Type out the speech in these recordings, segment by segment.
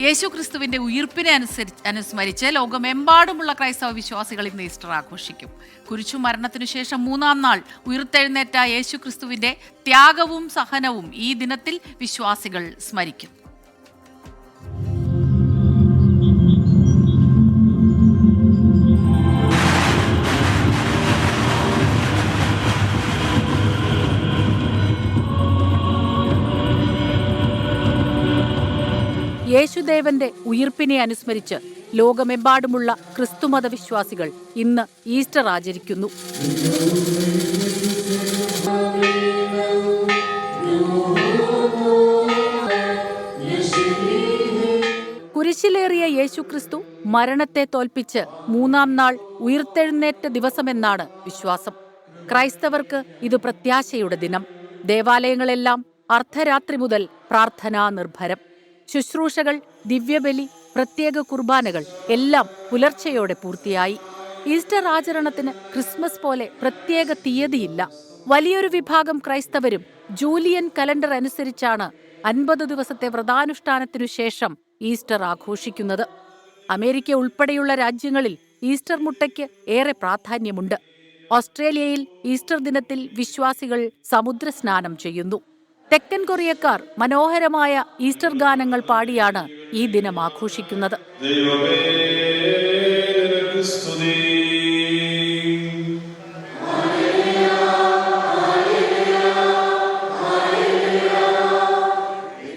യേശു ക്രിസ്തുവിന്റെ ഉയിർപ്പിനെ അനുസ്മരിച്ച് ലോകമെമ്പാടുമുള്ള ക്രൈസ്തവ വിശ്വാസികൾ ഇന്ന് ഈസ്റ്റർ ആഘോഷിക്കും. കുരിശു മരണത്തിനു ശേഷം 3-ാം നാൾ ഉയിർത്തെഴുന്നേറ്റ യേശു ക്രിസ്തുവിന്റെ ത്യാഗവും സഹനവും ഈ ദിനത്തിൽ വിശ്വാസികൾ സ്മരിക്കും. യേശുദേവന്റെ ഉയിർപ്പിനെ അനുസ്മരിച്ച് ലോകമെമ്പാടുമുള്ള ക്രിസ്തുമത വിശ്വാസികൾ ഇന്ന് ഈസ്റ്റർ ആചരിക്കുന്നു. കുരിശിലേറിയ യേശുക്രിസ്തു മരണത്തെ തോൽപ്പിച്ച് 3-ാം നാൾ ഉയിർത്തെഴുന്നേറ്റ ദിവസമെന്നാണ് വിശ്വാസം. ക്രൈസ്തവർക്ക് ഇത് പ്രത്യാശയുടെ ദിനം. ദേവാലയങ്ങളെല്ലാം അർദ്ധരാത്രി മുതൽ പ്രാർത്ഥനാ നിർഭരം. ശുശ്രൂഷകൾ, ദിവ്യബലി, പ്രത്യേക കുർബാനകൾ എല്ലാം പുലർച്ചയോടെ പൂർത്തിയായി. ഈസ്റ്റർ ആചരണത്തിന് ക്രിസ്മസ് പോലെ പ്രത്യേക തീയതിയില്ല. വലിയൊരു വിഭാഗം ക്രൈസ്തവരും ജൂലിയൻ കലണ്ടർ അനുസരിച്ചാണ് 50 ദിവസത്തെ വ്രതാനുഷ്ഠാനത്തിനു ശേഷം ഈസ്റ്റർ ആഘോഷിക്കുന്നത്. അമേരിക്ക ഉൾപ്പെടെയുള്ള രാജ്യങ്ങളിൽ ഈസ്റ്റർ മുട്ടയ്ക്ക് ഏറെ പ്രാധാന്യമുണ്ട്. ഓസ്ട്രേലിയയിൽ ഈസ്റ്റർ ദിനത്തിൽ വിശ്വാസികൾ സമുദ്രസ്നാനം ചെയ്യുന്നു. തെക്കൻ കൊറിയക്കാർ മനോഹരമായ ഈസ്റ്റർ ഗാനങ്ങൾ പാടിയാണ് ഈ ദിനം ആഘോഷിക്കുന്നത്.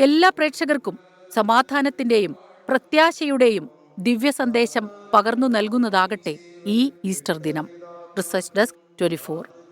എല്ലാ പ്രേക്ഷകർക്കും സമാധാനത്തിന്റെയും പ്രത്യാശയുടെയും ദിവ്യ സന്ദേശം പകർന്നു നൽകുന്നതാകട്ടെ ഈ ഈസ്റ്റർ ദിനം. Research desk 24.